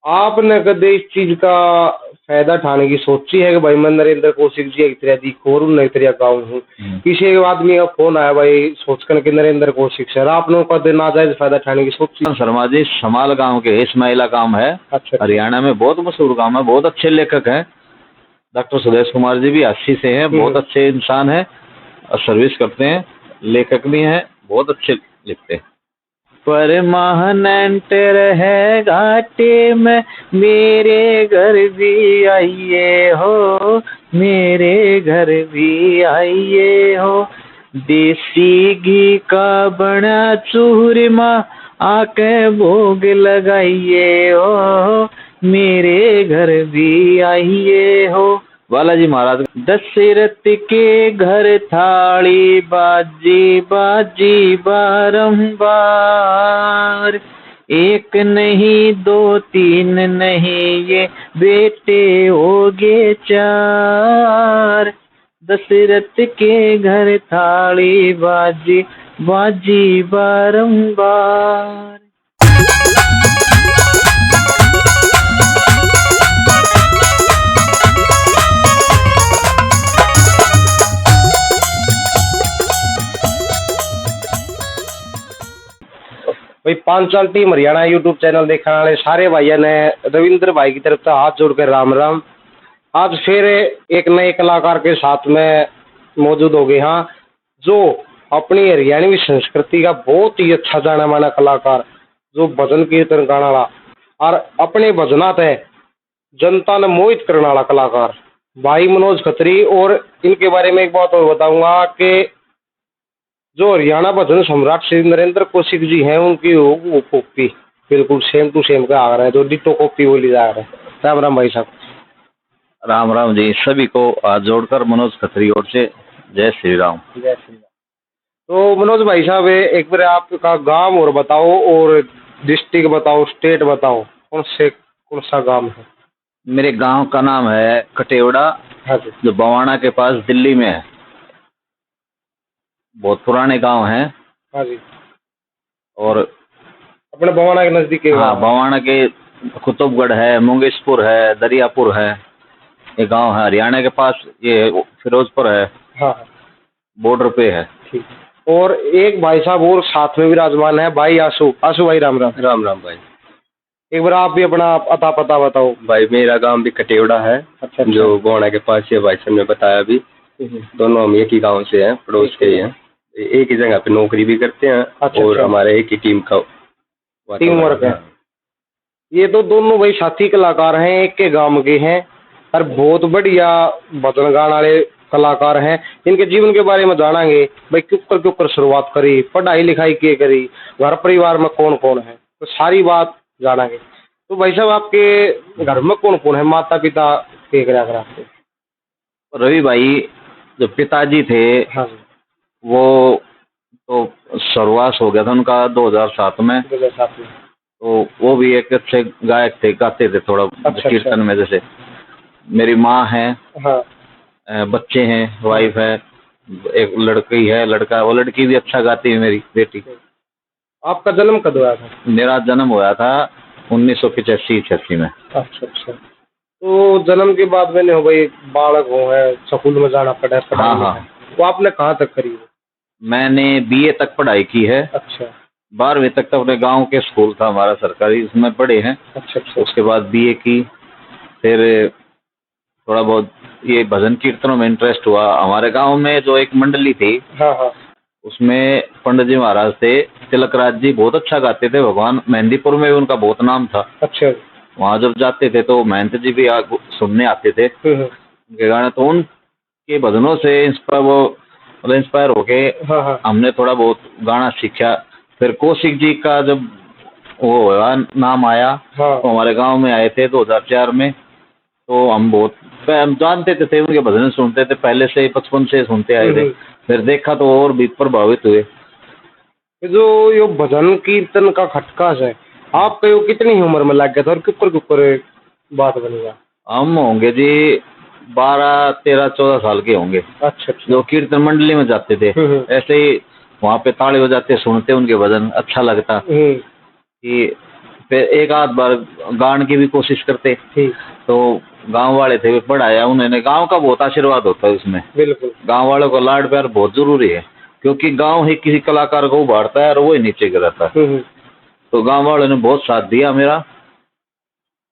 आपने कदे इस चीज का फायदा उठाने की सोची है कि भाई मैं नरेंद्र कौशिक जी एक तरह दी खोर हूं, एक तरह गाँव हूँ। किसी एक आदमी का फोन आया भाई सोचकर के नरेंद्र कौशिक सर आपने कदे नाजायज फायदा उठाने की सोची? शर्मा जी समाल गांव के इस्माइला गांव है। अच्छा। हरियाणा में बहुत मशहूर गांव है, बहुत अच्छे लेखक हैं। डॉक्टर सुदेश कुमार जी भी अस्सी से हैं, बहुत अच्छे इंसान हैं और सर्विस करते हैं, लेखक भी हैं, बहुत अच्छे लिखते हैं। परमानेंट रहे घाटे में मेरे घर भी आइए हो, मेरे घर भी आइए हो, देसी घी का बना चूरमा आके भोग लगाइए हो, मेरे घर भी आइए हो। बालाजी महाराज। दशरथ के घर थाली बाजी बाजी बारंबार, एक नहीं दो तीन नहीं ये बेटे होगे चार, दशरथ के घर थाली बाजी बाजी बारंबार। भाई Panchal team Haryana YouTube channel देखने वाले सारे भाइयों ने रविंद्र भाई की तरफ से हाथ जोड़कर राम राम। आज फिर एक नए कलाकार के साथ में मौजूद हो गए हाँ, जो अपनी हरियाणवी संस्कृति का बहुत ही अच्छा जाना माना कलाकार, जो भजन कीर्तन गाने वाला और अपने भजनात है जनता ने मोहित करने वाला कलाकार भाई मनोज खत्री। और इनके बारे में एक बात और बताऊंगा कि जो हरियाणा भजन सम्राट श्री नरेंद्र कौशिक जी हैं उनकी वो कॉपी बिल्कुल सेम टू सेम का आ रहा है, जो डिटो कॉपी बोली जा रहा है। राम राम भाई साहब। राम राम जी, सभी को हाथ जोड़कर मनोज खत्री ओर से जय श्री राम। जय श्री राम। तो मनोज भाई साहब एक बार आपका गांव और बताओ और डिस्ट्रिक्ट बताओ, स्टेट बताओ, कौन सा गांव है? मेरे गांव का नाम है कटेवड़ा। हाँ जी। जो बवाना के पास दिल्ली में है, बहुत पुराने गांव हैं। हाँ जी। और अपने बवाना के नजदीक? हाँ, बवाना के कुतुबगढ़ है, मुंगेशपुर है, दरियापुर है, ये गांव है हरियाणा के पास। ये फिरोजपुर है। हाँ। बॉर्डर पे है। ठीक। और एक भाई साहब और साथ में विराजमान है, भाई आशु। आशु भाई राम राम। राम राम भाई। एक बार आप भी अपना अता पता बताओ। भाई मेरा गांव भी कटेवड़ा है। अच्छा। जो बवाना के पास है, भाई साहब ने बताया भी। दोनों हम एक ही गांव से हैं, पड़ोस के ही हैं, एक ही जगह पे नौकरी भी करते हैं। अच्छा। और हमारे एक ही टीम का टीम वर्क है। ये तो दोनों भाई साथी कलाकार हैं, एक के गांव के हैं और बहुत बढ़िया भजन गाने वाले कलाकार हैं। इनके जीवन के बारे में जानेंगे भाई, क्यों शुरुआत करी, पढ़ाई लिखाई के करी, घर परिवार में कौन कौन है, तो सारी बात जानेंगे। तो भाई साहब आपके घर में कौन कौन है, माता पिता के आपके? रवि भाई जो पिताजी थे, हाँ, वो तो स्वर्गवास हो गया था उनका 2007 में। 2007 में। तो वो भी एक अच्छे गायक थे, गाते थे थोड़ा। अच्छा, कीर्तन में जैसे मेरी माँ है। हाँ। बच्चे हैं, वाइफ है, एक लड़की है, लड़का। वो लड़की भी अच्छा गाती है, मेरी बेटी। आपका जन्म कब हुआ था? मेरा जन्म हुआ था 1985-86 में। अच्छा। तो जन्म के बाद मैंने हो भाई बालक हो है, स्कूल में जाना पड़ा? हाँ। तो आपने कहाँ तक करी? मैंने BA तक पढ़ाई की है। अच्छा। 12वीं तक तो अपने गांव के स्कूल था हमारा सरकारी, उसमें पढ़े हैं। अच्छा। उसके बाद BA की, फिर थोड़ा बहुत ये भजन कीर्तनों में इंटरेस्ट हुआ। हमारे गांव में जो एक मंडली थी, हाँ, उसमें पंडित जी महाराज थे, तिलक राज जी, बहुत अच्छा गाते थे भगवान। मेहंदीपुर में भी उनका बहुत नाम था। अच्छा। वहाँ जब जाते थे तो महंत जी भी सुनने आते थे उनके गाने। तो उनके भजनों से इंस्पायर होके हाँ। हमने थोड़ा बहुत गाना सीखा। फिर कौशिक जी का जब वो नाम आया, हाँ। तो हमारे गांव में आए थे 2004 में। तो हम जानते थे उनके भजन सुनते थे, पहले से बचपन से सुनते आए थे। फिर देखा तो और भी प्रभावित हुए। जो ये भजन कीर्तन का खटका है, आप कहो कितनी उम्र में लग गया था और किपर बात बनेगा? हम होंगे जी 12, 13, 14 साल के होंगे। अच्छा। जो कीर्तन मंडली में जाते थे, ऐसे ही वहाँ पे ताली बजाते सुनते उनके भजन, अच्छा लगता कि फिर एक आध बार गान की भी कोशिश करते, ठीक, तो गांव वाले थे वे पढ़ाया उन्होंने। गांव का बहुत आशीर्वाद होता है उसमें, बिल्कुल। गांव वालों का लाड प्यार बहुत जरूरी है, क्योंकि गांव ही किसी कलाकार को उभारता है और वो ही नीचे गिराता है। तो गांव वालों ने बहुत साथ दिया मेरा,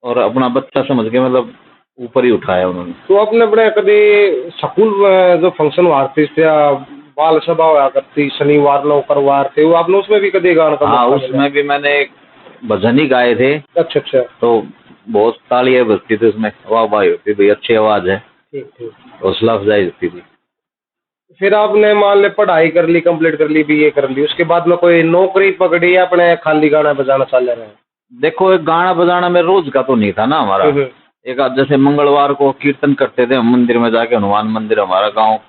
और अपना बच्चा समझ के मतलब ऊपर ही उठाया उन्होंने। तो आपने अपने कभी स्कूल में जो फंक्शन हुआ थे या बाल सभा हुआ करती शनिवार नौकरवार थे, वो आपने उसमें भी कभी गाना का हाँ, मौका मिला? उसमें भी मैंने भजन ही गाए थे। अच्छा अच्छा, तो बहुत तालियां बजती थी उसमें, वाह वाह होती थी, अच्छी आवाज है, ठीक ठीक। हौसला अफजाई होती थी। फिर आपने मान ले पढ़ाई कर ली, कंप्लीट कर ली, बीए कर ली, उसके बाद में कोई नौकरी पकड़ी या अपने खाली गाना बजाना चल रहा है? देखो, एक गाना बजाना में रोज का तो नहीं था ना हमारा। एक आध जैसे मंगलवार को कीर्तन करते थे हम मंदिर में जाके, हनुमान मंदिर हमारा गांव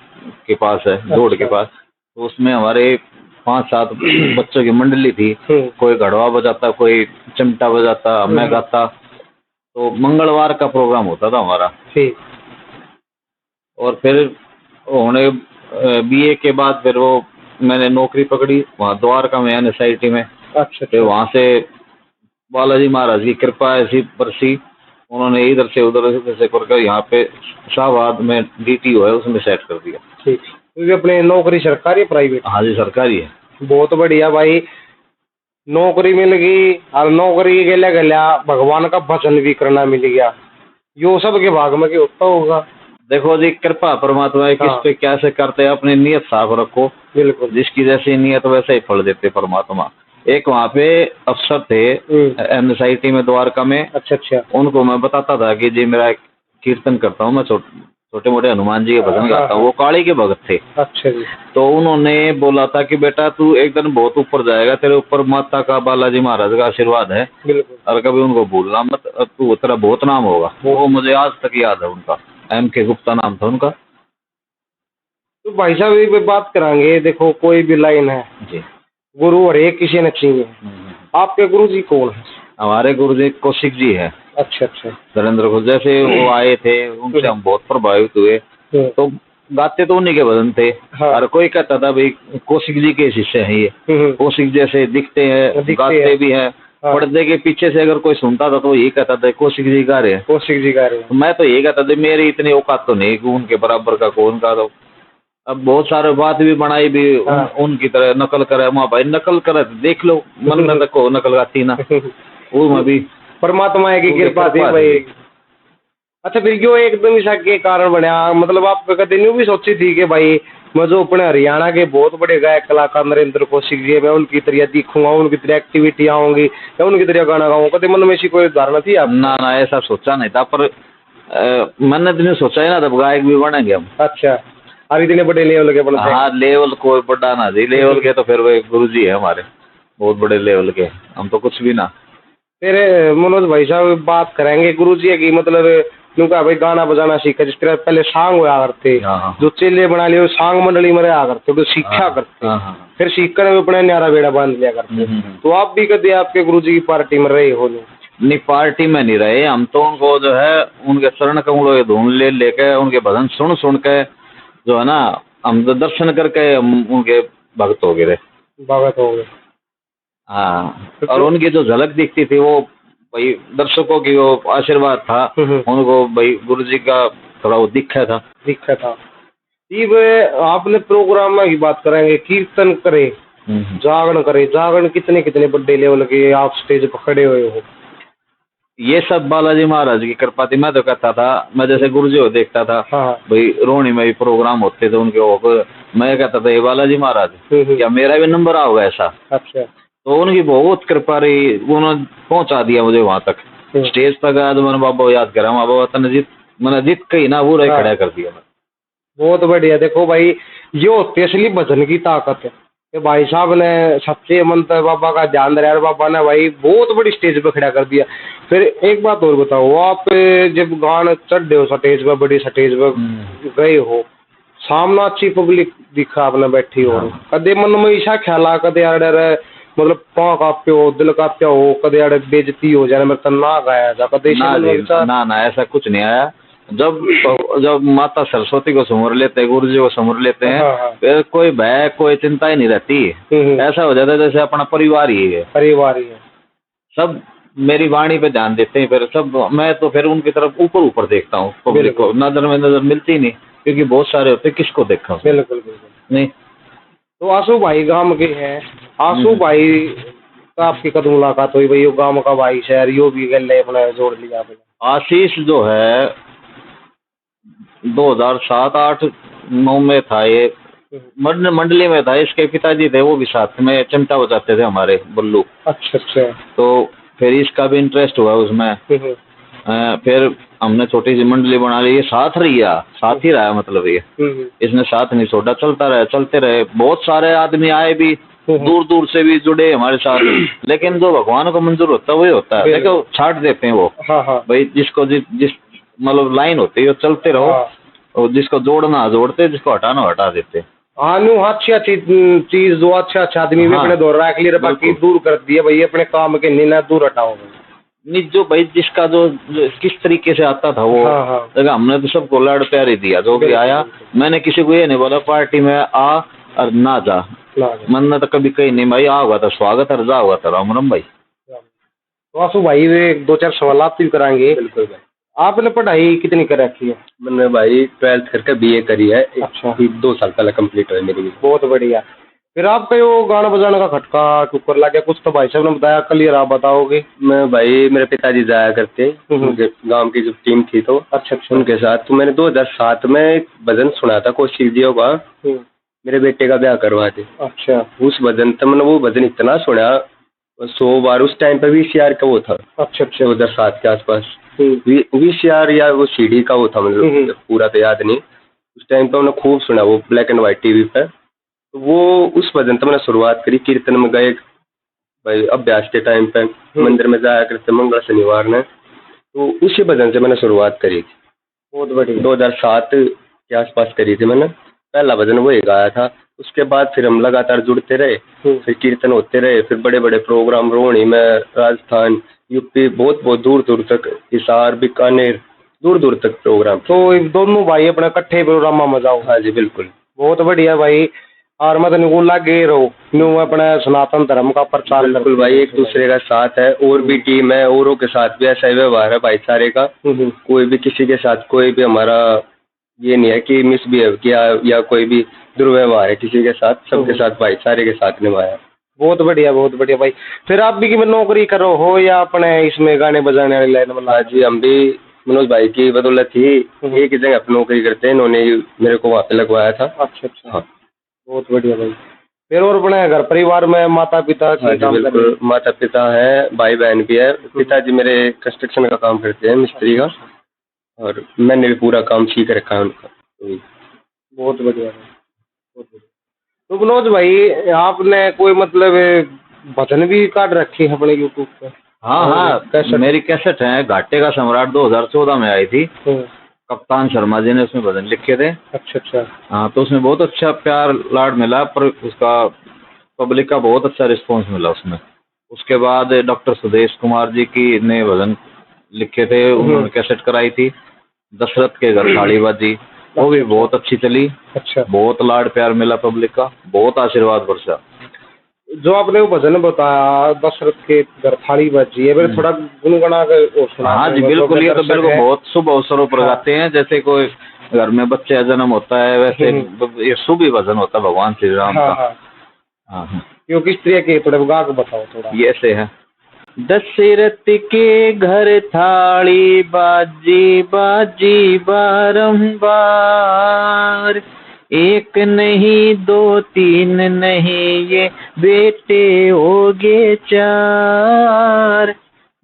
के पास है, जोड़ के पास। तो उसमें हमारे 5-7 बच्चों की मंडली थी, कोई घड़वा बजाता, कोई चिमटा बजाता, मैं गाता। तो मंगलवार का प्रोग्राम होता था हमारा। ठीक। और फिर उन्हें बीए के बाद फिर वो मैंने नौकरी पकड़ी वहाँ द्वारका में NSIT में। अच्छा, फिर वहाँ से बालाजी महाराज की कृपा ऐसी बरसी, उन्होंने इधर से उधर से करके यहाँ पे शाहबाद में DTO है उसमें सेट कर दिया। ठीक। तो अपने नौकरी सरकारी प्राइवेट? हाँ जी, सरकारी है। बहुत बढ़िया भाई, नौकरी मिल गई और नौकरी के लिए गया भगवान का भजन भी करना मिल गया, यो सब के भाग में क्या होता होगा? देखो जी, कृपा परमात्मा है, किस पे कैसे करते हैं, अपनी नियत साफ रखो। बिल्कुल। जिसकी जैसी नियत वैसे ही फल देते परमात्मा। एक वहाँ पे अफसर थे NSIT में द्वारका में। अच्छा अच्छा। उनको मैं बताता था कि जी मेरा कीर्तन करता हूँ मैं, छोटे मोटे हनुमान जी के भजन गाता हूँ। वो काली के भगत थे। अच्छा जी। तो उन्होंने बोला था कि बेटा तू एक दिन बहुत ऊपर जाएगा, तेरे ऊपर माता का बालाजी महाराज का आशीर्वाद है, बिल्कुल। और कभी उनको भूलना मत, तू तेरा बहुत नाम होगा। वो मुझे आज तक याद है, उनका MK गुप्ता नाम था उनका। तो भाई साहब ये बात करांगे, देखो कोई भी लाइन है जी, गुरु हर एक किसी ने चाहिए। आपके गुरु जी कौन है? हमारे गुरु जी कौशिक जी है। अच्छा अच्छा। नरेंद्र को जैसे वो आए थे उनसे हम बहुत प्रभावित हुए। तो गाते तो उन्हीं के भजन थे। और कोई कहता था भाई कौशिक जी के शिष्य हैं ये, कौशिक जैसे दिखते हैं, गाते भी हैं। पर्दे के पीछे से अगर कोई सुनता था तो ये कहता था कौशिक जी गा रहे हैं, कौशिक जी गा रहे हैं। मैं तो ये कहता था मेरी इतनी औकात तो नहीं कि उनके बराबर का कौन का। तो अब बहुत सारे बात भी बनाई भी उनकी तरह नकल करे, वहाँ भाई नकल करे देख लो, मन में रखो नकल गाती ना वो में भी परमात्मा की कृपा थी भाई। अच्छा, फिर क्यों एकदम ईसा के कारण बना, मतलब आप कभी न्यू भी सोची थी कि भाई मैं जो अपने हरियाणा के बहुत बड़े गायक कलाकार नरेंद्र कौशिक जी, मैं उनकी तरह दिखूंगा, उनकी तरह एक्टिविटियाँ होंगी या उनकी तरह गाना गाऊंगा, कभी मन में ऐसी कोई धारणा थी आप? ना, ऐसा सोचा नहीं था, पर मैंने तो नहीं सोचा ही ना तब गायक भी बनेंगे हम। अच्छा, और इतने बड़े लेवल के बने? हाँ, लेवल कोई बड़ा ना जी, लेवल के तो फिर वो गुरु जी है हमारे, बहुत बड़े लेवल के, हम तो कुछ भी ना। फिर मनोज भाई साहब बात करेंगे गुरु जी की, मतलब क्योंकि भाई गाना बजाना सीखा, जिस तरह पहले सांग हुआ करते, जो चेले बना लिए सांग मंडली में रहा करते, तो सीखा करते, फिर सीख कर अपने न्यारा बेड़ा बांध लिया करते। तो आप भी कभी आपके गुरु जी की पार्टी में रहे हो? नहीं, पार्टी में नहीं रहे हम तो, उनको जो है उनके चरण कमलों के धूल लेके उनके भजन सुन के जो है ना, हम तो दर्शन करके हम उनके भक्त हो गए। भगत हो गए। हाँ, और उनकी जो झलक दिखती थी वो भाई दर्शकों की वो आशीर्वाद था उनको, भाई गुरु जी का थोड़ा वो दिखा था। अब आपने प्रोग्राम की बात करेंगे, कीर्तन करे, जागरण करे, जागरण कितने बड़े लेवल के आप स्टेज पर खड़े हुए हो? ये सब बालाजी महाराज की कृपा थी। मैं तो कहता था, मैं जैसे गुरु जी को देखता था भाई रोहिणी में भी प्रोग्राम होते थे उनके, मैं कहता था ये बालाजी महाराज क्या मेरा भी नंबर आओगा ऐसा। अच्छा। तो उनकी बहुत कृपा रही, उन्होंने पहुंचा दिया मुझे वहां तक, स्टेज तक आया तो मैंने बाबा याद करा, बाबा तने जीत कही ना, वो रही खड़ा कर दिया। बहुत बढ़िया। देखो भाई, ये होती असली भजन की ताकत है कि भाई साहब ने सच्चे मन से बाबा का ध्यान रहा, बाबा ने भाई बहुत बड़ी स्टेज पे खड़ा कर दिया। फिर एक बात और बताओ, आप जब गान चढ़े हो स्टेज पे, बड़ी स्टेज पे गए हो, सामने अच्छी पब्लिक दिखा आपने बैठी हो, कदे मन में ऐसा ख्याल आ, कदे यार मतलब पाँव कांपते हो, दिल कांपते हो, कदे यार बेइज्जती हो जाए मेरे तो ना गाया जा, कदे ना ऐसा कुछ नहीं आया। जब माता सरस्वती को सुमर लेते हैं, गुरु जी को सुमर लेते हैं, फिर कोई भय कोई चिंता ही नहीं रहती। ऐसा हो जाता है जैसे अपना परिवार ही है। परिवार ही है। सब मेरी वाणी पे ध्यान देते हैं फिर सब। मैं तो फिर उनकी तरफ ऊपर ऊपर देखता हूँ, पब्लिक को नजर में नजर मिलती नहीं, क्योंकि बहुत सारे होते हैं, किसको देखा हूँ। बिल्कुल बिल्कुल नहीं तो आंसू भाई गांव के हैं। आंसू भाई का आपकी कद मुलाकात हुई भाई, यो गांव का भाई शहर यो भी गले अपना जोड़ लिया आपने। आशीष जो है 2007-8-9 में था, ये मंडली में था। इसके पिताजी थे वो भी साथ में चिमटा बजाते थे हमारे, बल्लू। अच्छा अच्छा। तो फिर इसका भी इंटरेस्ट हुआ उसमें। फिर हमने छोटी सी मंडली बना ली, ये साथ ही रहा मतलब ये इसने साथ नहीं छोड़ा, चलते रहे। बहुत सारे आदमी आए भी, दूर दूर से भी जुड़े हमारे साथ, लेकिन जो भगवान को मंजूर होता है वही होता है। देखो छाट देते हैं वो। भाई जिसको जिस मतलब लाइन होती है वो चलते रहो, और जिसको जोड़ना जोड़ते, जिसको हटाना हटा देते। अच्छी चीज जो अच्छा आदमी भी अपने दौर रख लिया, बाकी दूर कर दिया भाई अपने काम के नीना दूर हटाओ। नहीं जो भाई जिसका जो किस तरीके से आता था वो, देखा हमने तो सबको लाड़ प्यार ही दिया, जो भी आया। मैंने किसी को ये नहीं बोला पार्टी में आ और ना जा, मैंने तो कभी कहीं नहीं भाई, आ हुआ था स्वागत और जा हुआ था राम राम भाई। तो आंसू भाई वे 2-4 सवाल आप भी कराएंगे। बिल्कुल भाई। आपने पढ़ाई कितनी कर रखी है? मैंने भाई 12th करके BA करी है। अच्छा। 2 साल पहले कंप्लीट हुई मेरी। बहुत बढ़िया। फिर आपका यो गाना बजाने का खटका कुकर लग गया, कुछ तो भाई साहब ने बताया, क्लियर आप बताओगे? मैं भाई मेरे पिताजी जाया करते गांव की जो टीम थी, तो अच्छा उनके साथ। तो मैंने 2007 में एक भजन सुना था कौशिक जी का, मेरे बेटे का ब्याह करवा थे। अच्छा। उस भजन तो मैंने वो भजन इतना सुना 100 बार। उस टाइम पे VCR का वो था। अच्छा अच्छा। 2007 के आसपास VCR या वो CD का वो था, मतलब पूरा तो याद नहीं। उस टाइम पे मैंने खूब सुना वो ब्लैक एंड व्हाइट टीवी पे। तो वो उस भजन तो मैंने शुरुआत करी, कीर्तन में गए भाई अभ्यास के टाइम पे, मंदिर में जाया करते मंगल शनिवार ने, तो उसी भजन से मैंने शुरुआत करी थी। बहुत बढ़िया। 2007 के आसपास करी थी मैंने, पहला भजन वही गाया था। उसके बाद फिर हम लगातार जुड़ते रहे, फिर कीर्तन होते रहे, फिर बड़े बड़े प्रोग्राम रोहिणी में, राजस्थान, UP, बहुत बहुत दूर दूर तक, हिसार, बीकानेर, दूर दूर तक प्रोग्राम। तो दोनों भाई अपने इकट्ठे प्रोग्राम में जाओ? हाँ जी बिल्कुल। बहुत बढ़िया भाई। और मतलब वो लगे रहो न्यू अपने सनातन धर्म का प्रचार। बिल्कुल भाई, एक दूसरे का साथ है। और भी टीम है, औरों के साथ भी ऐसा ही व्यवहार है भाईचारे का। कोई भी किसी के साथ कोई भी हमारा ये नहीं है कि मिसबिहेव किया या कोई भी दुर्व्यवहार है किसी के साथ, सबके साथ भाईचारे के साथ निभाया। बहुत बढ़िया भाई। फिर आप भी नौकरी करो हो या अपने इसमें गाने बजाने वाली लाइन में? हाँ जी, हम भी मनोज भाई की बदौलत ही एक ही जगह पर नौकरी करते हैं, इन्होंने मेरे को वहाँ पे लगवाया था। अच्छा अच्छा। हाँ बहुत बढ़िया भाई। फिर और अपने घर परिवार में माता पिता? हाँ जी बिल्कुल, माता पिता है, भाई बहन भी है। पिताजी मेरे कंस्ट्रक्शन का काम करते हैं, मिस्त्री का, और मैंने भी पूरा काम सीख रखा है उनका। बहुत बढ़िया भाई। तो मनोज भाई आपने कोई मतलब भजन भी काट रखी है अपने यूट्यूब पे? हाँ, मेरी कैसेट है, घाटे का सम्राट 2014 में आई थी। कप्तान शर्मा जी ने उसमें भजन लिखे थे। अच्छा अच्छा। हाँ, तो उसमें बहुत अच्छा प्यार लाड मिला, पर उसका पब्लिक का बहुत अच्छा रिस्पॉन्स मिला उसमें। उसके बाद डॉक्टर सुदेश कुमार जी की ने भजन लिखे थे, उन्होंने कैसेट कराई थी। दशरथ के घर थाली बाजी, वो भी बहुत अच्छी चली। अच्छा। बहुत लाड प्यार मिला पब्लिक का, बहुत आशीर्वाद बरसा। जो आपने वो भजन बताया दशरथ के घर थाली बाजी, ये मेरे थोड़ा गुनगुना के सुना। हाँ जी बिल्कुल, ये तो बिल्कुल बहुत शुभ अवसरों पर गाते हैं। जैसे कोई घर में बच्चे का जन्म होता है, वैसे ये शुभ ही भजन होता है भगवान श्री राम का। हाँ, क्यों किस तरह के थोड़ा गा के बताओ थोड़ा। ये ऐसे है। दशरथ के घर थाली बाजी बाजी बारंबार, एक नहीं दो तीन नहीं ये बेटे होगे 4।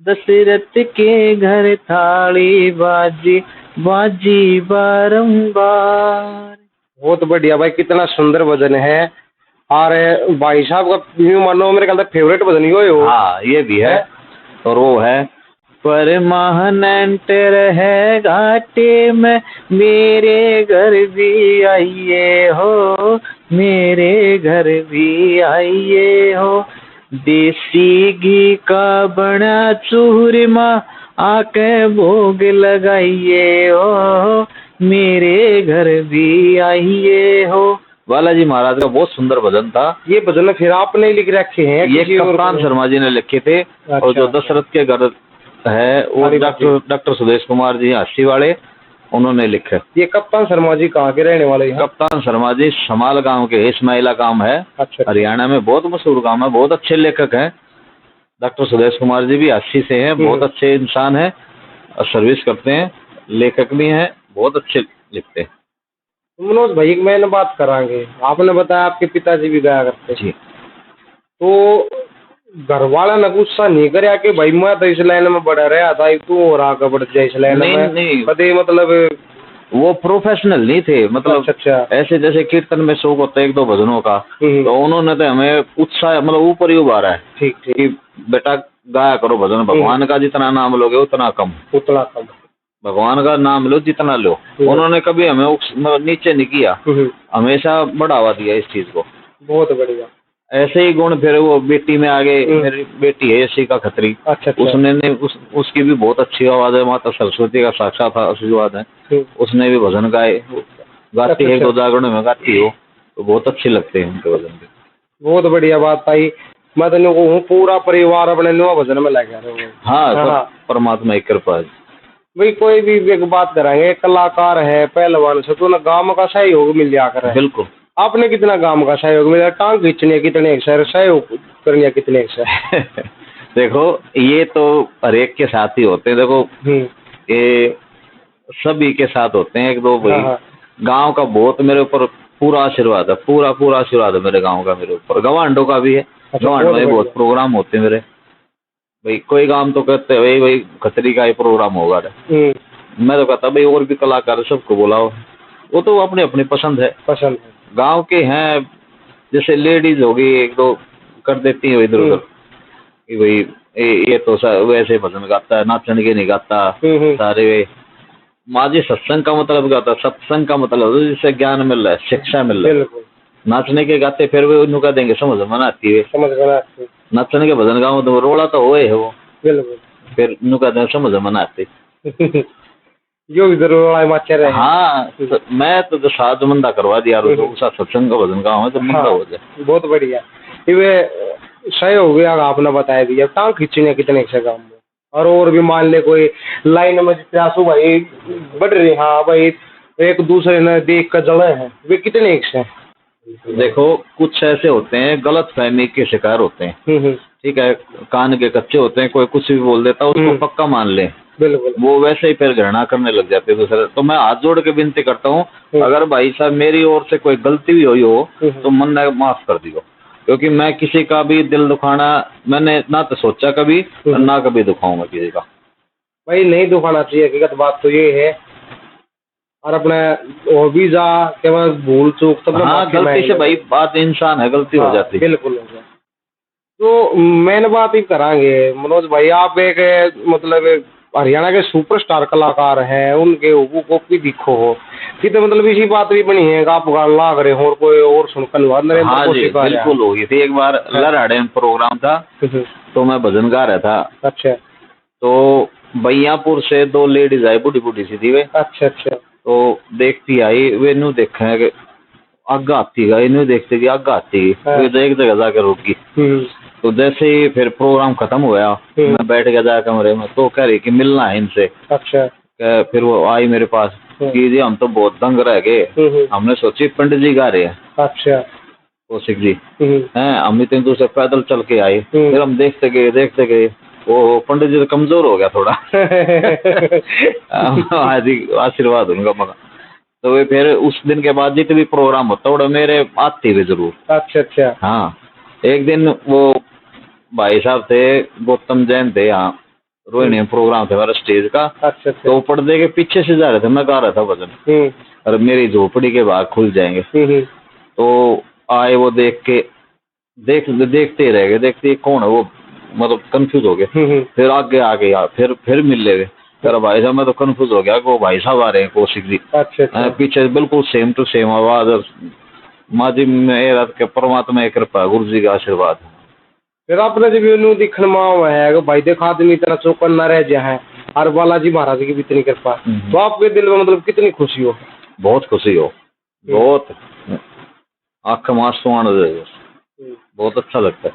दशरथ के घर थाली बाजी बाजी बारंबार। बहुत बढ़िया भाई, कितना सुंदर भजन है। और भाई साहब का यूं मानो मेरे ख्याल से फेवरेट भजन ही हो। हाँ ये भी है। और वो है परमानेंट रहे घाटे में, मेरे घर भी आइए हो, मेरे घर भी आइए हो। देसी घी का बना चूरमा आके भोग लगाइए हो, मेरे घर भी आइए हो। बालाजी महाराज का बहुत सुंदर भजन था। ये भजन फिर आपने लिख रखे हैं? ये कप्तान शर्मा जी ने लिखे थे। और जो दशरथ के घर है वो डॉक्टर सुदेश कुमार जी हासी वाले, उन्होंने लिखे। ये कप्तान शर्मा जी कहाँ के रहने वाले हैं? कप्तान शर्मा जी समाल गांव के, इस्माइला गांव है। अच्छा। हरियाणा में बहुत मशहूर गांव है, बहुत अच्छे लेखक हैं। डॉक्टर सुदेश कुमार जी भी हासी से हैं, बहुत अच्छे इंसान हैं, सर्विस करते हैं, लेखक भी हैं, बहुत अच्छे लिखते हैं। मनोज भाई मैंने बात करांगे, आपने बताया आपके पिताजी भी गाया करते जी। तो घर वाला ने गुस्सा नहीं करे कि भाई मैं तो इस लाइन में बढ़ रहा था, तू और आगे बढ़ जाए इस लाइन में? नहीं, कदे मतलब वो प्रोफेशनल नहीं थे, मतलब अच्छा। ऐसे जैसे कीर्तन में शौक होता है एक दो भजनों का, तो उन्होंने तो हमें उत्साह मतलब ऊपर ही उभारा है। ठीक कि बेटा गाया करो भजन, भगवान का जितना नाम लोगे उतना कम, भगवान का नाम लो जितना लो। उन्होंने कभी हमें मतलब नीचे नहीं किया, हमेशा बढ़ावा दिया इस चीज को। बहुत बढ़िया। ऐसे ही गुण फिर वो बेटी में आगे, मेरी बेटी है यशिका खत्री। अच्छा। उसने उसकी भी बहुत अच्छी आवाज है, माता सरस्वती का साक्षात आशीर्वाद है। उसने भी भजन गाए, गाती है, 2 जागरण में गाती हो, तो बहुत अच्छे लगते हैं उनके भजन भी। बहुत बढ़िया बात आई। मैं तो पूरा परिवार अपने नुआ भजन में लग गया। हाँ, परमात्मा की कृपा है भाई। कोई भी एक बात करेंगे, कलाकार है पहलवान से तो ना गांव का सहयोग मिल जाकर है। बिल्कुल। आपने कितना गांव का सहयोग मिला? टांग खींचने कितने सहयोग करने कितने देखो ये तो हर एक के साथ ही होते हैं। देखो ये सभी के साथ होते हैं। एक दो भाई गांव का बहुत मेरे ऊपर पूरा आशीर्वाद है, पूरा आशीर्वाद है मेरे गांव का मेरे ऊपर। गवांडों का भी है। गवांड में बहुत प्रोग्राम होते हैं मेरे भाई। कोई गांव तो कहते हैं भाई खतरी का ही प्रोग्राम होगा। मैं तो कहता भाई और भी कलाकार सबको बुलाओ, वो तो अपनी अपनी पसंद है। गांव के हैं जैसे लेडीज होगी एक दो कर देती है इधर उधर कि भाई ये तो वैसे भजन गाता है, नाचन के नहीं गाता सारे। माजी सत्संग का मतलब गाता, सत्संग का मतलब जिससे ज्ञान मिल रहा है, शिक्षा मिल रहा है। नाचने के गाते फिर वे उन्होंने देंगे समझ बनाती है। नाचने के भजन गाँव तो रोड़ा तो हो है वो, फिर उन्होंने देंगे समझ बनाते जो इधर हाँ। तो मैं तो सात मंदा करवा दिया सत्संग का भजन गाँव है तो मंदा हो जाए। बहुत बढ़िया। सही हो गया आपने बताया दिया। टांग खींचने कितने से गाँव में? और भी मान ले कोई लाइन में प्यासू भाई बढ़ रही, हाँ भाई एक दूसरे ने देख कर जले हैं, वे कितने एक से? देखो कुछ ऐसे होते हैं गलत फहमी के शिकार होते हैं। ठीक है, कान के कच्चे होते हैं, कोई कुछ भी बोल देता है उसको पक्का मान ले। बिल्कुल। वो वैसे ही फिर घृणा करने लग जाते हैं दूसरे। तो मैं हाथ जोड़ के विनती करता हूँ, अगर भाई साहब मेरी ओर से कोई गलती भी हुई हो तो मन ने माफ कर दियो, क्योंकि मैं किसी का भी दिल दुखाना मैंने ना तो सोचा कभी और ना कभी दुखाऊंगा किसी का। भाई नहीं दुखाना चाहिए, हकीकत बात तो ये है। और अपने वो भी जा केवल भूल चूक तो हाँ, गलती से भाई बात इंसान है, गलती हो जाती है। बिल्कुल। तो मैंने बात ही करांगे मनोज भाई, आप एक मतलब हरियाणा के सुपरस्टार कलाकार हैं, उनके को भी दिखो हो कि तो मतलब इसी बात भी बनी है आप गान ला करे हो और कोई और सुनकर। हाँ जी बिल्कुल हो गई थी। एक बार लड़ाड़े में प्रोग्राम था तो मैं भजन गा रहा था। अच्छा। तो बैयापुर से 2 लेडीज आई, बूढ़ी सी थी वे। अच्छा। तो देखती आई वे नू देखे आग आती गई, नू देखती गई आग आती गई, वे एक जगह जाकर रुकी। तो जैसे ही फिर प्रोग्राम खत्म हुआ मैं बैठ गया जा कमरे में, तो कह रही कि मिलना है इनसे। अच्छा। फिर वो आई मेरे पास कि जी हम तो बहुत दंग रह गए, हमने सोची पंडित जी गा रहे हैं। अच्छा। कौशिक जी हैं, हम इतने दूर से पैदल चल के आए। फिर हम देखते गए वो पंडित जी तो कमजोर हो गया थोड़ा आशीर्वाद उनका मगा। तो वे फिर उस दिन के बाद जितने भी प्रोग्राम होता है मेरे आते हुए जरूर। अच्छा। हाँ, एक दिन वो भाई साहब थे गौतम जैन थे, यहाँ रोहिणी प्रोग्राम था मेरा स्टेज का। अच्छा। तो पर्दे के पीछे से जा रहे थे, मैं गा रहा था भजन, और मेरी झोपड़ी के बाहर खुल जाएंगे। तो आए वो देखते रह गए, देखते कौन है वो, मतलब कंफ्यूज हो गए। फिर आगे फिर मिल ले गए। भाई साहब मैं तो कंफ्यूज हो गया कि वो भाई साहब आ रहे हैं कौशिक जी। अच्छा। पीछे बिल्कुल सेम टू सेम आवाज। माजी मेरा के परमात्मा की कृपा, गुरु जी का आशीर्वाद। फिर आपने जब दिखन में है भाई देखा आदमी इतना चौकन न रह जा है और बालाजी महाराज की भी इतनी कृपा, तो आपके दिल में मतलब कितनी खुशी हो? बहुत खुशी हो, बहुत। आँख में आंसू आने लगे, बहुत अच्छा लगता है।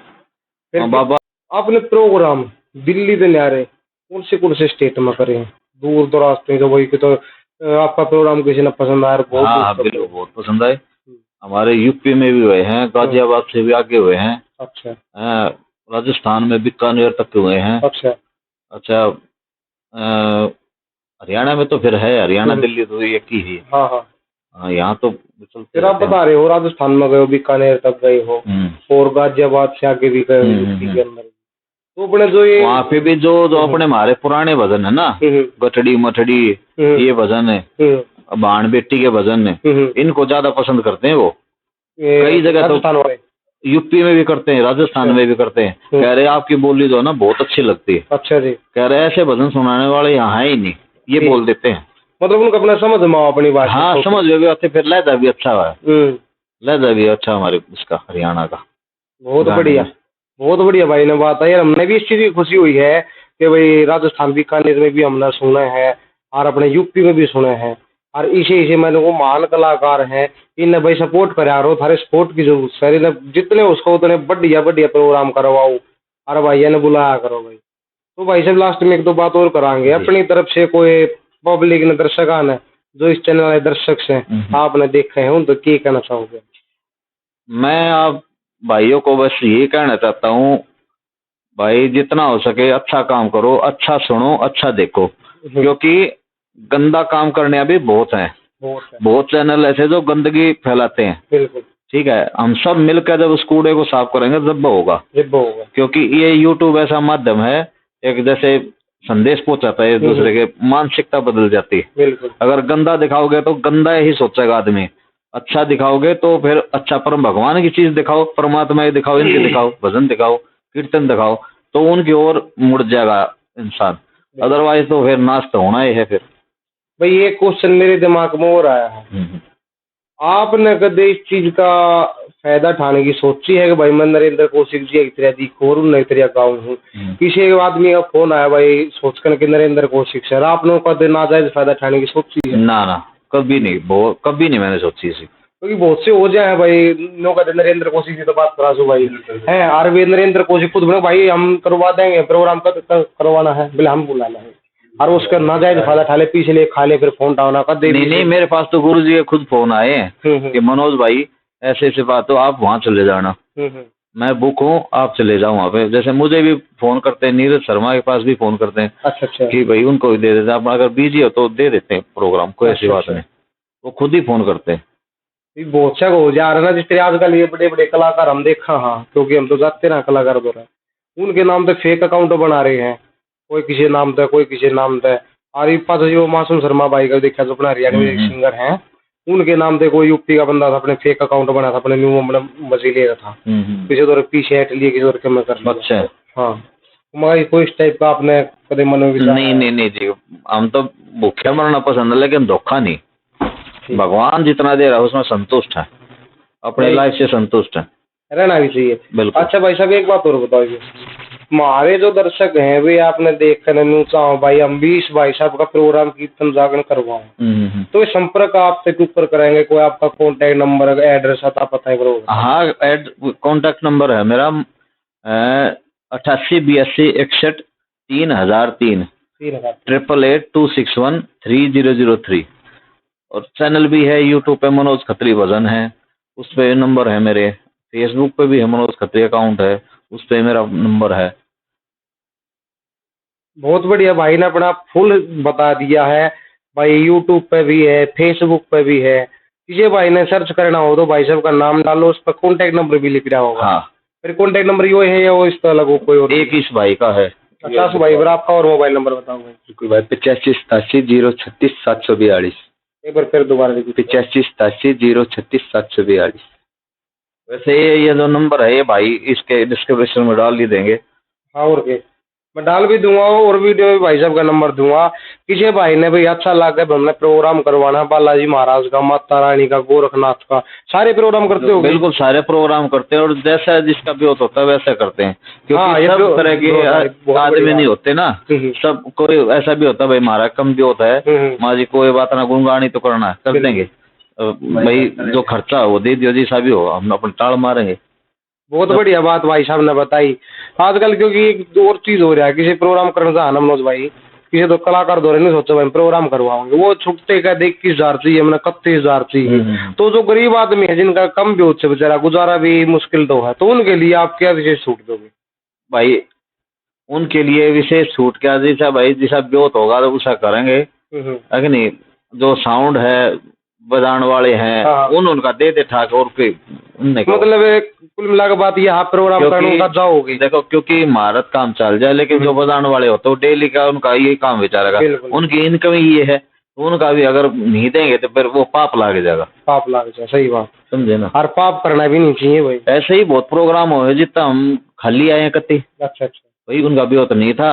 फिर हाँ बाबा, आपने प्रोग्राम दिल्ली से न्यारे कौन से स्टेट में करे हैं? दूर दराज पे तो वही कि तो आपका प्रोग्राम किसी ने पसंद आया? बहुत हाँ हाँ बिल्कुल, बहुत पसंद आए। हमारे यूपी में भी हुए हैं, गाजियाबाद से भी आगे हुए हैं। अच्छा। राजस्थान में बीकानेर तक हुए हैं। अच्छा। अच्छा, हरियाणा में तो फिर है, हरियाणा दिल्ली तो एक ही है। हाँ हाँ। हाँ, यहाँ तो चलते फिर आप रहते हैं। बता रहे हो राजस्थान में गए हो, बीकानेर तक गए हो और गाजियाबाद से आगे भी गए हो यूपी के अंदर। तो अपने जो ये वहाँ पे भी जो अपने हमारे पुराने भजन है ना, गठड़ी मठड़ी ये भजन है, बाण बेटी के भजन है, इनको ज्यादा पसंद करते हैं वो। कई जगह तो यूपी में भी करते हैं, राजस्थान में भी करते हैं। कह रहे आपकी बोली जो है ना बहुत अच्छी लगती है। अच्छा जी। कह रहे ऐसे भजन सुनाने वाले यहाँ है ही नहीं, ये बोल देते हैं। मतलब उनको अपना समझ में अपनी बात। हाँ समझ में भी आते, फिर लहजा भी अच्छा है, लहजा भी अच्छा हमारे उसका हरियाणा का। बहुत बढ़िया, बहुत बढ़िया भाई ने बात है यार। हमने भी इस चीज की खुशी हुई है कि भाई राजस्थान बीकानेर में भी हमने सुने हैं और अपने यूपी में भी सुने हैं, और इसे मैंने वो महान कलाकार हैं, इन्हें भाई सपोर्ट करा रहो, थारे सपोर्ट की जरूरत है। इन्हें जितने उसको उतने बढ़िया बढ़िया प्रोग्राम करवाओ और भैया ने बुलाया करो भाई। तो भाई साहब लास्ट में एक दो बात और कराएंगे अपनी तरफ से, कोई पब्लिक ने दर्शक ने जो इस चैनल वाले दर्शक से आपने देखे हैं उन तो क्या कहना चाहोगे? मैं आप भाइयों को बस यही कहना चाहता हूँ, भाई जितना हो सके अच्छा काम करो, अच्छा सुनो, अच्छा देखो, क्योंकि गंदा काम करने भी बहुत हैं। बहुत चैनल ऐसे जो गंदगी फैलाते हैं। बिल्कुल ठीक है, हम सब मिलकर जब उस कूड़े को साफ करेंगे जब होगा, क्योंकि ये यूट्यूब ऐसा माध्यम है, एक जैसे संदेश पहुंचाता है एक दूसरे के, मानसिकता बदल जाती है। बिल्कुल। अगर गंदा दिखाओगे तो गंदा ही सोचेगा आदमी, अच्छा दिखाओगे तो फिर अच्छा, परम भगवान की चीज दिखाओ, परमात्मा की दिखाओ, इनके दिखाओ, भजन दिखाओ, कीर्तन दिखाओ, तो उनकी ओर मुड़ जाएगा इंसान। अदरवाइज तो फिर नाश तो होना ही है। फिर भाई एक क्वेश्चन मेरे दिमाग में और आया है, आपने कदे इस चीज का फायदा उठाने की सोची है कि भाई मैं नरेंद्र कौशिक जी एक तरह दिखो और नई तरह गाँव हूँ? किसी एक आदमी का फोन आया भाई सोचकर कि नरेंद्र कौशिक सर, आपने कदे नाजायज फायदा उठाने की सोची है? ना कभी नहीं, कभी नहीं मैंने सोची इसी, क्योंकि बहुत से हो जाए भाई नो कहते नरेंद्र कौशिक जी तो बात करा सो भाई है, और वे नरेंद्र कौशिक खुद बोले भाई हम करवा देंगे प्रोग्राम, करवाना है बोले हम बुलाना है, और उसका नाजायज फायदा उठा ले, पीछे ले खा ले, फिर फोन उठाना कर दे। नहीं, मेरे पास तो गुरु जी के खुद फोन आए हैं कि मनोज भाई ऐसे ऐसे बात हो, आप वहाँ चले जाना, मैं बुक हूँ, आप चले जाओ वहाँ पे। जैसे मुझे भी फोन करते हैं, नीरज शर्मा के पास भी फोन करते हैं। अच्छा कि भाई उनको भी दे देते, आप अगर बिजी हो तो दे देते हैं प्रोग्राम, कोई ऐसी बात नहीं, वो खुद ही फोन करते हैं। बहुत अच्छा हो जा रहा है ना, जिस तरह आजकल ये बड़े बड़े कलाकार हम देखा, हाँ क्योंकि हम तो जाते ना कलाकार द्वारा, उनके नाम पे फेक अकाउंट बना रहे हैं, कोई किसी नाम था कोई किसी नाम था। और पास जो मासूम शर्मा भाई का देखा जो अपना हरियाणा में सिंगर हैं, उनके नाम पे कोई यूपी का बंदा था, अपने फेक अकाउंट बना था, अपने न्यू मजी ले रहा था, किसी दौर पीछे हट लिए, किसी दौर के में कर। अच्छा हाँ, मगर कोई इस टाइप का आपने कदम मन में? नहीं जी, हम तो भूखे मरना पसंद है लेकिन धोखा नहीं। भगवान जितना दे रहा है उसमें संतुष्ट है, अपने लाइफ से संतुष्ट है, रहना भी चाहिए। बिल्कुल। अच्छा भाई साहब एक बात और बताइए, हमारे जो दर्शक हैं वे आपने देख कर चाहो भाई हम 20 भाई साहब का प्रोग्राम कीर्तन जागरण करवाओ, तो संपर्क आपसे ऊपर करेंगे, कोई आपका कॉन्टैक्ट नंबर एड्रेस आता पता है? हाँ, कॉन्टैक्ट नंबर है मेरा 8882613003 8882613003, और चैनल भी है यूट्यूब पे मनोज खत्री भजन है, उस पे नंबर है मेरे, फेसबुक पे भी है मनोज खत्री अकाउंट है, उस पे मेरा नंबर है। बहुत बढ़िया, भाई ने अपना फुल बता दिया है भाई, यूट्यूब पे भी है, फेसबुक पे भी है, किसी भाई ने सर्च करना हो तो भाई साहब का नाम डालो, उस पर कॉन्टैक्ट नंबर भी लिख रहा होगा। हाँ, फिर कॉन्टैक्ट नंबर ये है या वो इस तरह अलग कोई और? एक इस भाई का है। अच्छा भाई, फिर आपका और मोबाइल नंबर बताओ भाई। 8587036742। एक बार फिर दोबारा देखिए, 8587036742। वैसे ये जो नंबर है ये भाई इसके डिस्क्रिप्शन में डाल ही देंगे। हाँ, और क्या, मैं डाल भी दूंगा, और वीडियो में भाई साहब का नंबर दूंगा। किसी भाई ने भाई अच्छा लगा हमने प्रोग्राम करवाना, बालाजी महाराज का, माता रानी का, गोरखनाथ का, सारे प्रोग्राम करते हो? बिल्कुल सारे प्रोग्राम करते हैं, और जैसा जिसका भी होता है वैसा करते हैं, क्योंकि सब तरह के आदमी नहीं होते ना, सब कोई ऐसा भी होता है भाई महाराज कम भी होता है, माँ जी कोई बात ना गुनगानी तो करना कर देंगे, भाई जो खर्चा वो दे दियो, जैसा भी हो हम अपन टाल मारेंगे। बहुत बढ़िया बात भाई साहब ने बताई। आजकल क्योंकि एक और चीज हो रहा है, किसी प्रोग्राम करने से आना मनोज भाई, किसी तो कलाकार दौरे नहीं सोचो भाई प्रोग्राम करवाओगे, वो छुट्टे का 21,000 चाहिए, मैंने 31,000 चाहिए। तो जो गरीब आदमी है जिनका कम भी होता है बेचारा, गुजारा भी मुश्किल तो है, तो उनके लिए आप क्या विशेष छूट दोगे? भाई उनके लिए विशेष छूट क्या, जैसा भाई जैसा ब्योत होगा तो वैसा करेंगे, है कि नहीं। जो साउंड है बजाने वाले हैं, हाँ। उनका दे दे ठाक, और कोई मतलब कुल मिला के बात ये प्रोग्राम करने का जाओगे देखो, क्योंकि महारत काम चल जाए, लेकिन जो बजाने वाले होते हैं डेली का उनका ये काम बेचारेगा, उनकी इनकम ही ये है, तो उनका भी अगर नहीं देंगे तो फिर वो पाप लाग जाएगा। पाप लाग जाए, सही बात, समझे ना। और पाप करना भी नहीं चाहिए भाई। ऐसे ही बहुत प्रोग्राम हो जितना हम खाली आए हैं कत्ती। अच्छा अच्छा भाई उनका भी तो नहीं था,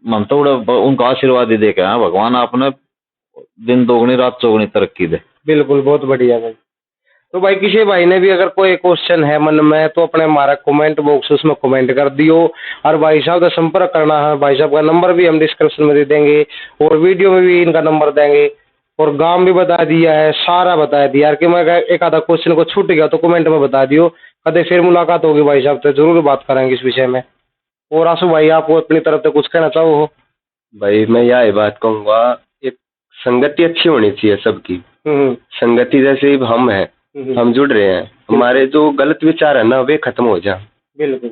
हम तो उनका आशीर्वाद ही देखे, हाँ भगवान आपने दिन दोगुनी रात चौगुनी तरक्की दे। बिल्कुल, बहुत बढ़िया भाई। तो भाई किसी भाई ने भी अगर कोई क्वेश्चन है मन में तो अपने हमारा कमेंट बॉक्स उसमें कमेंट कर दियो, और भाई साहब से संपर्क करना है, भाई साहब का नंबर भी हम डिस्क्रिप्शन में दे देंगे और वीडियो में भी इनका नंबर देंगे, और गांव भी बता दिया है, सारा बता दिया यार कि मैं एक आधा क्वेश्चन को छूट गया तो कमेंट में बता दियो, कदे फिर मुलाकात होगी भाई साहब तो जरूर बात करेंगे इस विषय में। और आंसू भाई आप अपनी तरफ से कुछ कहना चाहो हो? भाई मैं यही बात कहूँगा, एक संगति अच्छी होनी चाहिए सबकी। संगति जैसे हम हैं, हम जुड़ रहे हैं, हमारे जो गलत विचार है ना वे खत्म हो जाए। बिल्कुल,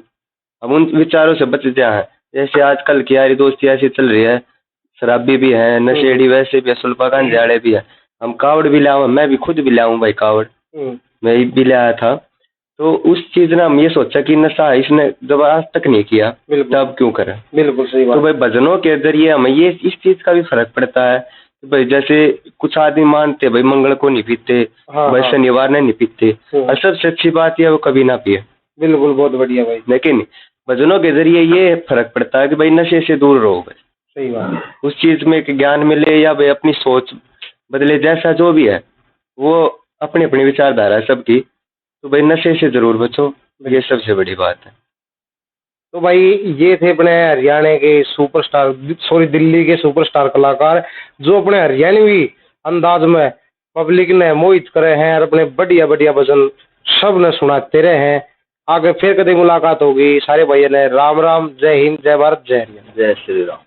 हम उन विचारों से बच जाए। जैसे आजकल की यारी दोस्ती ऐसी चल रही है, शराबी भी है, नशेड़ी वैसे भी है, सुल्फाकान जाड़े भी है। हम कावड़ भी लाऊं, मैं भी खुद भी लाऊं भाई कावड़, मैं भी लाया था। तो उस चीज ने हम ये सोचा कि नशा इसने जब आज तक नहीं किया तब क्यों करें। बिल्कुल सही बात। तो भाई भजनों के जरिए हमें ये इस चीज का भी फर्क पड़ता है। तो भाई जैसे कुछ आदमी मानते भाई मंगल को नहीं पीते, भाई शनिवार ने नहीं पीते, और सबसे अच्छी बात यह वो कभी ना पिए। बिल्कुल, बहुत बढ़िया भाई। लेकिन भजनों के जरिए ये फर्क पड़ता है कि भाई नशे से दूर रहो भाई। सही बात। उस चीज में एक ज्ञान मिले या भाई अपनी सोच बदले, जैसा जो भी है वो अपनी अपनी विचारधारा है सबकी। तो भाई नशे से जरूर बचो, ये सबसे बड़ी बात है। तो भाई ये थे अपने हरियाणा के सुपरस्टार, सॉरी दिल्ली के सुपरस्टार कलाकार, जो अपने हरियाणवी अंदाज में पब्लिक ने मोहित करे हैं और अपने बढ़िया बढ़िया भजन सब ने सुनाते रहे हैं। आगे फिर कभी मुलाकात होगी। सारे भाइयों ने राम राम, जय हिंद, जय भारत, जय हरियाणा, जय श्री राम।